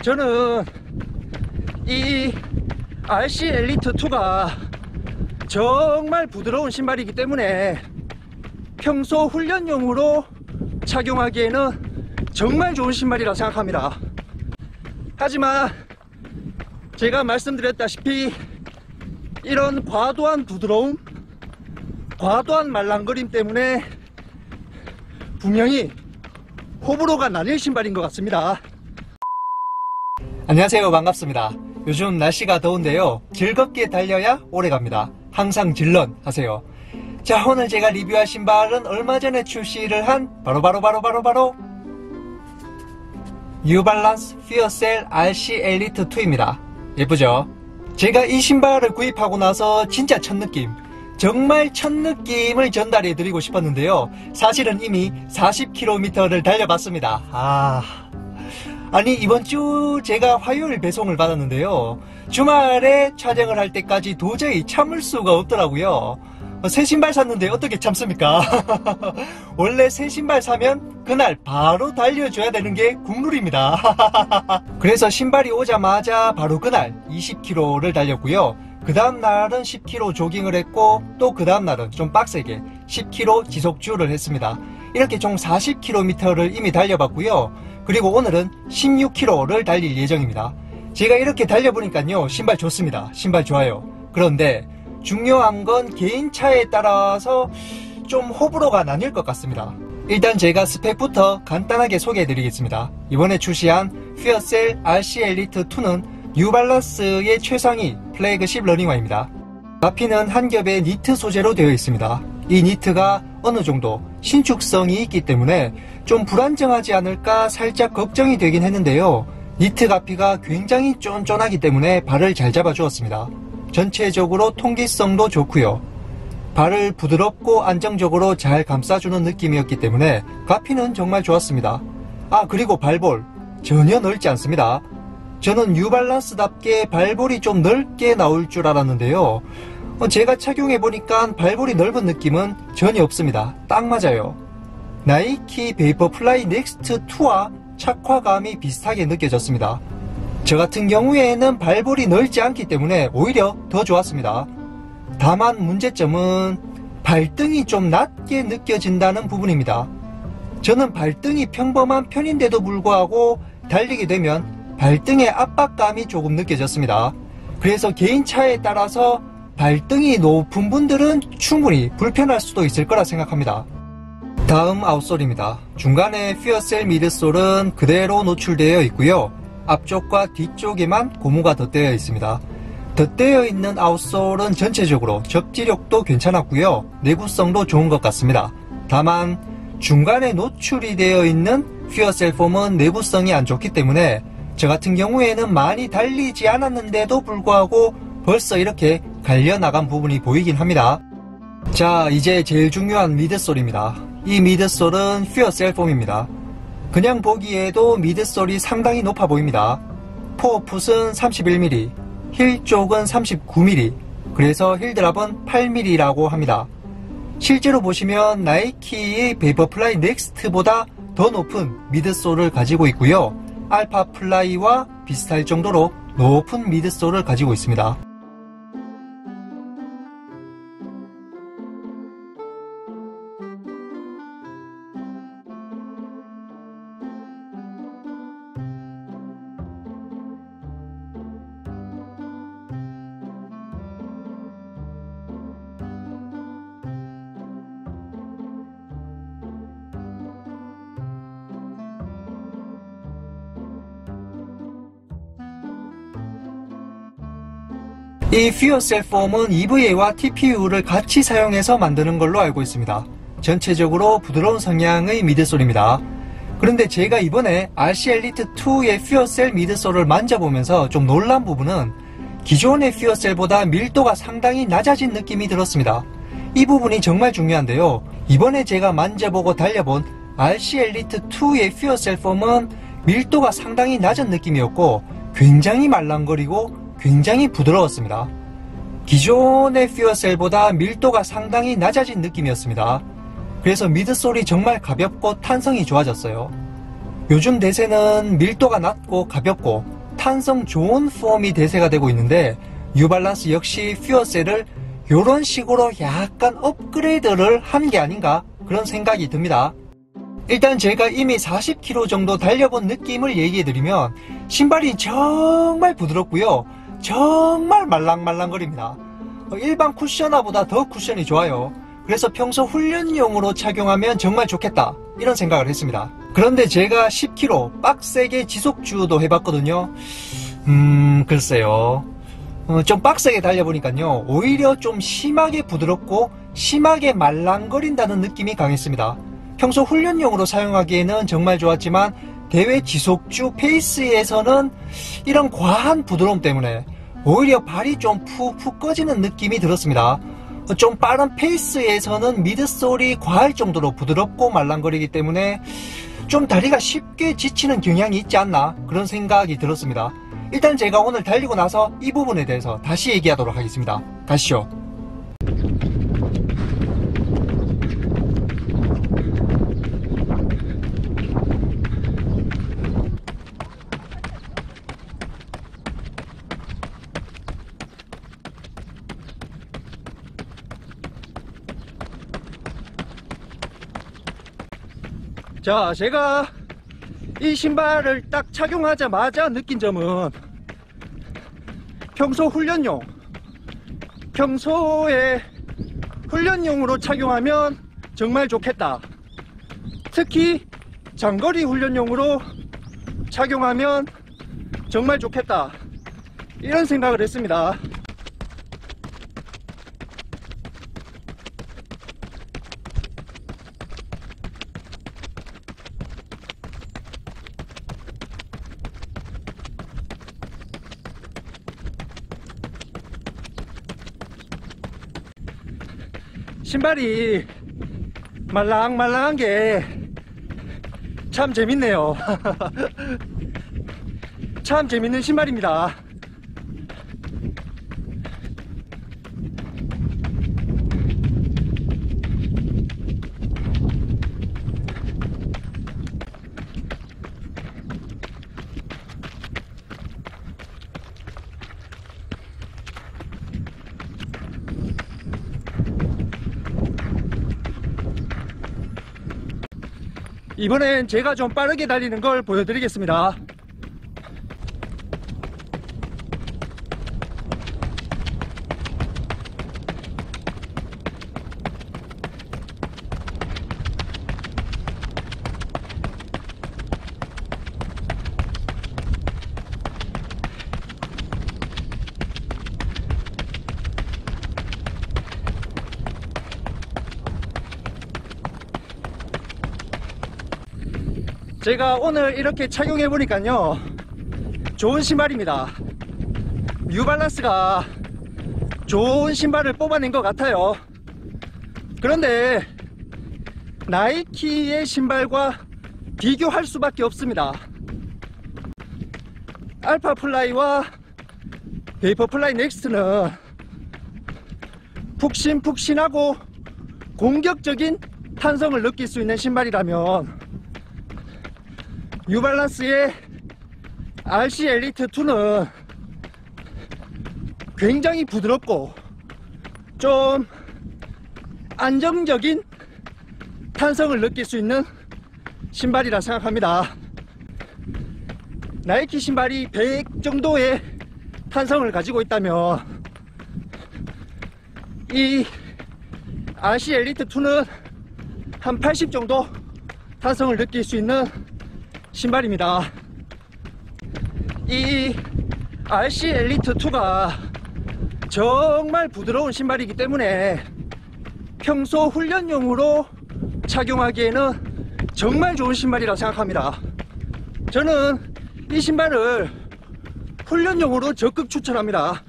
저는 이 RC 엘리트2가 정말 부드러운 신발이기 때문에 평소 훈련용으로 착용하기에는 정말 좋은 신발이라고 생각합니다. 하지만 제가 말씀드렸다시피 이런 과도한 부드러움, 과도한 말랑거림 때문에 분명히 호불호가 나뉠 신발인 것 같습니다. 안녕하세요, 반갑습니다. 요즘 날씨가 더운데요, 즐겁게 달려야 오래갑니다. 항상 질런 하세요. 자, 오늘 제가 리뷰할 신발은 얼마 전에 출시를 한 바로 뉴발란스 퓨어셀 RC 엘리트 2입니다. 예쁘죠? 제가 이 신발을 구입하고 나서 진짜 첫 느낌, 정말 첫 느낌을 전달해 드리고 싶었는데요, 사실은 이미 40km를 달려봤습니다. 아니, 이번 주 제가 화요일 배송을 받았는데요, 주말에 촬영을 할 때까지 도저히 참을 수가 없더라고요. 새 신발 샀는데 어떻게 참습니까? 원래 새 신발 사면 그날 바로 달려줘야 되는 게 국룰입니다. 그래서 신발이 오자마자 바로 그날 20km를 달렸고요. 그 다음날은 10km 조깅을 했고, 또 그 다음날은 좀 빡세게 10km 지속주를 했습니다. 이렇게 총 40km를 이미 달려봤고요. 그리고 오늘은 16km를 달릴 예정입니다. 제가 이렇게 달려보니까요, 신발 좋습니다. 신발 좋아요. 그런데 중요한 건 개인차에 따라서 좀 호불호가 나뉠 것 같습니다. 일단 제가 스펙부터 간단하게 소개해 드리겠습니다. 이번에 출시한 퓨어셀 RC 엘리트 2는 뉴발란스의 최상위 플래그십 러닝화입니다. 바피는 한 겹의 니트 소재로 되어 있습니다. 이 니트가 어느 정도 신축성이 있기 때문에 좀 불안정하지 않을까 살짝 걱정이 되긴 했는데요, 니트 가피가 굉장히 쫀쫀하기 때문에 발을 잘 잡아주었습니다. 전체적으로 통기성도 좋고요, 발을 부드럽고 안정적으로 잘 감싸주는 느낌이었기 때문에 가피는 정말 좋았습니다. 그리고 발볼 전혀 넓지 않습니다. 저는 뉴발란스답게 발볼이 좀 넓게 나올 줄 알았는데요, 제가 착용해보니까 발볼이 넓은 느낌은 전혀 없습니다. 딱 맞아요. 나이키 베이퍼플라이 넥스트 2와 착화감이 비슷하게 느껴졌습니다. 저 같은 경우에는 발볼이 넓지 않기 때문에 오히려 더 좋았습니다. 다만 문제점은 발등이 좀 낮게 느껴진다는 부분입니다. 저는 발등이 평범한 편인데도 불구하고 달리게 되면 발등의 압박감이 조금 느껴졌습니다. 그래서 개인차에 따라서 발등이 높은 분들은 충분히 불편할 수도 있을 거라 생각합니다. 다음 아웃솔입니다. 중간에 퓨어셀 미드솔은 그대로 노출되어 있고요, 앞쪽과 뒤쪽에만 고무가 덧대어 있습니다. 덧대어 있는 아웃솔은 전체적으로 접지력도 괜찮았고요, 내구성도 좋은 것 같습니다. 다만 중간에 노출이 되어 있는 퓨어셀 폼은 내구성이 안 좋기 때문에 저 같은 경우에는 많이 달리지 않았는데도 불구하고 벌써 이렇게 갈려나간 부분이 보이긴 합니다. 자, 이제 제일 중요한 미드솔입니다. 이 미드솔은 퓨어셀 폼입니다. 그냥 보기에도 미드솔이 상당히 높아 보입니다. 포어풋은 31mm, 힐 쪽은 39mm, 그래서 힐드랍은 8mm라고 합니다. 실제로 보시면 나이키의 베이퍼플라이 넥스트보다 더 높은 미드솔을 가지고 있고요, 알파플라이와 비슷할 정도로 높은 미드솔을 가지고 있습니다. 이 퓨어셀 폼은 EVA와 TPU를 같이 사용해서 만드는 걸로 알고 있습니다. 전체적으로 부드러운 성향의 미드솔입니다. 그런데 제가 이번에 RC 엘리트 2의 퓨어셀 미드솔을 만져보면서 좀 놀란 부분은 기존의 퓨어셀보다 밀도가 상당히 낮아진 느낌이 들었습니다. 이 부분이 정말 중요한데요, 이번에 제가 만져보고 달려본 RC 엘리트 2의 퓨어셀 폼은 밀도가 상당히 낮은 느낌이었고 굉장히 말랑거리고 굉장히 부드러웠습니다. 기존의 퓨어셀보다 밀도가 상당히 낮아진 느낌이었습니다. 그래서 미드솔이 정말 가볍고 탄성이 좋아졌어요. 요즘 대세는 밀도가 낮고 가볍고 탄성 좋은 폼이 대세가 되고 있는데 뉴발란스 역시 퓨어셀을 이런 식으로 약간 업그레이드를 한 게 아닌가 그런 생각이 듭니다. 일단 제가 이미 40km 정도 달려본 느낌을 얘기해드리면 신발이 정말 부드럽고요, 정말 말랑말랑거립니다. 일반 쿠셔너보다 더 쿠션이 좋아요. 그래서 평소 훈련용으로 착용하면 정말 좋겠다 이런 생각을 했습니다. 그런데 제가 10km 빡세게 지속주도 해봤거든요. 글쎄요, 좀 빡세게 달려보니까요 오히려 좀 심하게 부드럽고 심하게 말랑거린다는 느낌이 강했습니다. 평소 훈련용으로 사용하기에는 정말 좋았지만 대회 지속주 페이스에서는 이런 과한 부드러움 때문에 오히려 발이 좀 푹푹 꺼지는 느낌이 들었습니다. 좀 빠른 페이스에서는 미드솔이 과할 정도로 부드럽고 말랑거리기 때문에 좀 다리가 쉽게 지치는 경향이 있지 않나 그런 생각이 들었습니다. 일단 제가 오늘 달리고 나서 이 부분에 대해서 다시 얘기하도록 하겠습니다. 가시죠. 자, 제가 이 신발을 딱 착용하자마자 느낀 점은 평소에 훈련용으로 착용하면 정말 좋겠다. 특히 장거리 훈련용으로 착용하면 정말 좋겠다. 이런 생각을 했습니다. 신발이 말랑말랑한 게 참 재밌네요. 참 재밌는 신발입니다. 이번엔 제가 좀 빠르게 달리는 걸 보여드리겠습니다. 제가 오늘 이렇게 착용해 보니까요 좋은 신발입니다. 뉴발란스가 좋은 신발을 뽑아낸 것 같아요. 그런데 나이키의 신발과 비교할 수밖에 없습니다. 알파플라이와 베이퍼플라이 넥스트는 푹신푹신하고 공격적인 탄성을 느낄 수 있는 신발이라면 뉴발란스의 RC 엘리트2는 굉장히 부드럽고 좀 안정적인 탄성을 느낄 수 있는 신발이라 생각합니다. 나이키 신발이 100 정도의 탄성을 가지고 있다면 이 RC 엘리트2는 한 80 정도 탄성을 느낄 수 있는 신발입니다. 이 RC 엘리트2가 정말 부드러운 신발이기 때문에 평소 훈련용으로 착용하기에는 정말 좋은 신발이라고 생각합니다. 저는 이 신발을 훈련용으로 적극 추천합니다.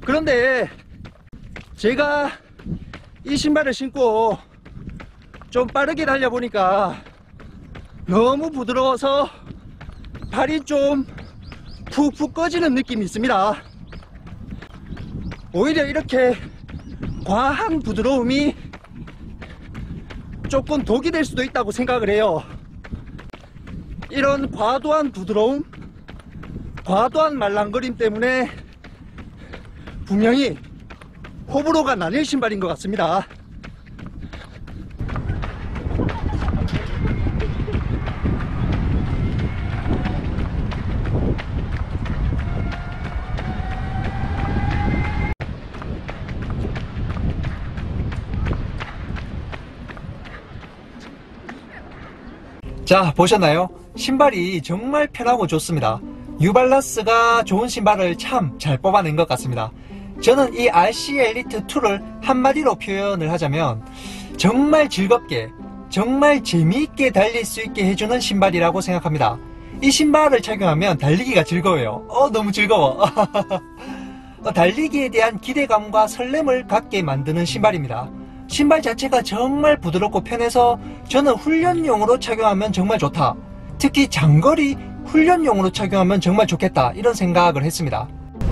그런데 제가 이 신발을 신고 좀 빠르게 달려보니까 너무 부드러워서 발이 좀 푹푹 꺼지는 느낌이 있습니다. 오히려 이렇게 과한 부드러움이 조금 독이 될 수도 있다고 생각을 해요. 이런 과도한 부드러움, 과도한 말랑거림 때문에 분명히 호불호가 나뉠 신발인 것 같습니다. 자, 보셨나요? 신발이 정말 편하고 좋습니다. 뉴발란스가 좋은 신발을 참 잘 뽑아낸 것 같습니다. 저는 이 RC 엘리트 2를 한마디로 표현을 하자면 정말 즐겁게, 정말 재미있게 달릴 수 있게 해주는 신발이라고 생각합니다. 이 신발을 착용하면 달리기가 즐거워요. 너무 즐거워. 달리기에 대한 기대감과 설렘을 갖게 만드는 신발입니다. 신발 자체가 정말 부드럽고 편해서 저는 훈련용으로 착용하면 정말 좋다. 특히 장거리 훈련용으로 착용하면 정말 좋겠다, 이런 생각을 했습니다.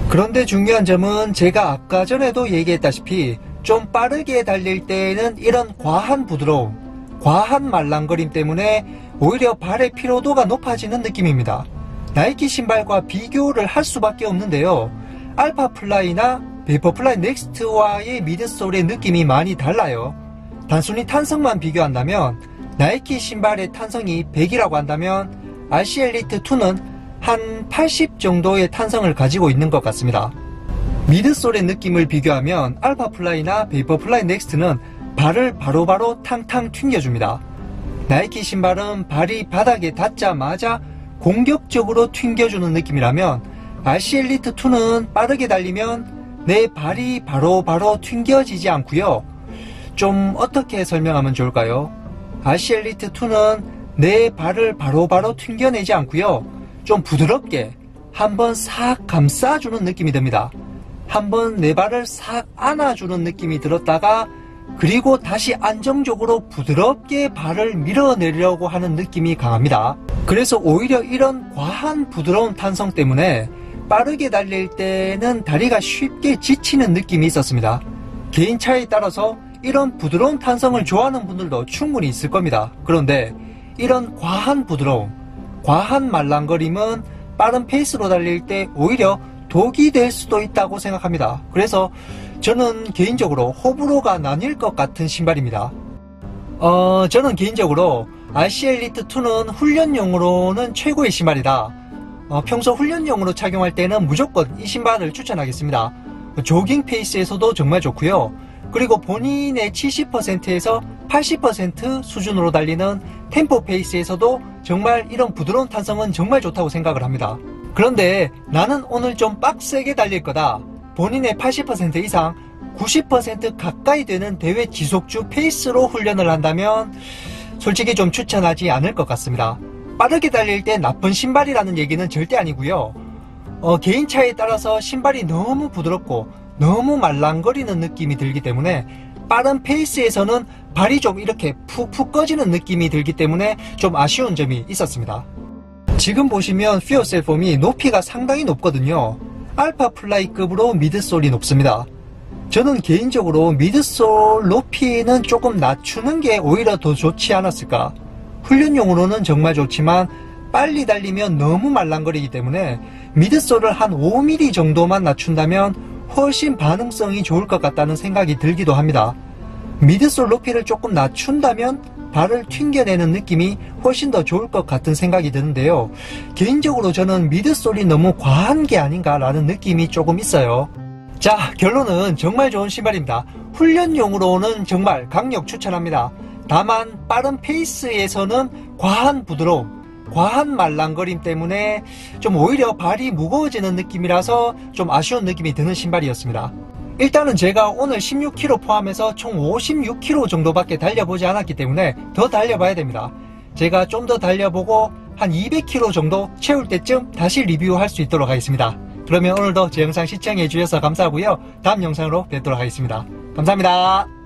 그런데 중요한 점은 제가 아까 전에도 얘기했다시피 좀 빠르게 달릴 때에는 이런 과한 부드러움, 과한 말랑거림 때문에 오히려 발의 피로도가 높아지는 느낌입니다. 나이키 신발과 비교를 할 수밖에 없는데요. 알파플라이나 베이퍼플라이 넥스트와의 미드솔의 느낌이 많이 달라요. 단순히 탄성만 비교한다면 나이키 신발의 탄성이 100이라고 한다면 RC 엘리트 2는 한 80 정도의 탄성을 가지고 있는 것 같습니다. 미드솔의 느낌을 비교하면 알파플라이나 베이퍼플라이 넥스트는 발을 바로바로 탕탕 튕겨줍니다. 나이키 신발은 발이 바닥에 닿자마자 공격적으로 튕겨주는 느낌이라면 RC 엘리트 2는 빠르게 달리면 내 발이 바로바로 튕겨지지 않고요. 좀 어떻게 설명하면 좋을까요? RC 엘리트 2는 내 발을 바로바로 튕겨내지 않고요. 좀 부드럽게 한번 싹 감싸주는 느낌이 듭니다. 한번 내 발을 싹 안아주는 느낌이 들었다가 그리고 다시 안정적으로 부드럽게 발을 밀어내려고 하는 느낌이 강합니다. 그래서 오히려 이런 과한 부드러운 탄성 때문에 빠르게 달릴 때는 다리가 쉽게 지치는 느낌이 있었습니다. 개인 차에 따라서 이런 부드러운 탄성을 좋아하는 분들도 충분히 있을 겁니다. 그런데 이런 과한 부드러움, 과한 말랑거림은 빠른 페이스로 달릴 때 오히려 독이 될 수도 있다고 생각합니다. 그래서 저는 개인적으로 호불호가 나뉠 것 같은 신발입니다. 저는 개인적으로 RC 엘리트 2는 훈련용으로는 최고의 신발이다. 평소 훈련용으로 착용할 때는 무조건 이 신발을 추천하겠습니다. 조깅 페이스에서도 정말 좋고요. 그리고 본인의 70%에서 80% 수준으로 달리는 템포 페이스에서도 정말 이런 부드러운 탄성은 정말 좋다고 생각을 합니다. 그런데 나는 오늘 좀 빡세게 달릴 거다. 본인의 80% 이상 90% 가까이 되는 대회 지속주 페이스로 훈련을 한다면 솔직히 좀 추천하지 않을 것 같습니다. 빠르게 달릴 때 나쁜 신발이라는 얘기는 절대 아니고요. 개인 차에 따라서 신발이 너무 부드럽고 너무 말랑거리는 느낌이 들기 때문에 빠른 페이스에서는 발이 좀 이렇게 푹푹 꺼지는 느낌이 들기 때문에 좀 아쉬운 점이 있었습니다. 지금 보시면 피어셀 폼이 높이가 상당히 높거든요. 알파플라이급으로 미드솔이 높습니다. 저는 개인적으로 미드솔 높이는 조금 낮추는 게 오히려 더 좋지 않았을까. 훈련용으로는 정말 좋지만 빨리 달리면 너무 말랑거리기 때문에 미드솔을 한 5mm 정도만 낮춘다면 훨씬 반응성이 좋을 것 같다는 생각이 들기도 합니다. 미드솔 높이를 조금 낮춘다면 발을 튕겨내는 느낌이 훨씬 더 좋을 것 같은 생각이 드는데요. 개인적으로 저는 미드솔이 너무 과한 게 아닌가라는 느낌이 조금 있어요. 자, 결론은 정말 좋은 신발입니다. 훈련용으로는 정말 강력 추천합니다. 다만 빠른 페이스에서는 과한 부드러움, 과한 말랑거림 때문에 좀 오히려 발이 무거워지는 느낌이라서 좀 아쉬운 느낌이 드는 신발이었습니다. 일단은 제가 오늘 16km 포함해서 총 56km 정도밖에 달려보지 않았기 때문에 더 달려봐야 됩니다. 제가 좀 더 달려보고 한 200km 정도 채울 때쯤 다시 리뷰할 수 있도록 하겠습니다. 그러면 오늘도 제 영상 시청해 주셔서 감사하고요. 다음 영상으로 뵙도록 하겠습니다. 감사합니다.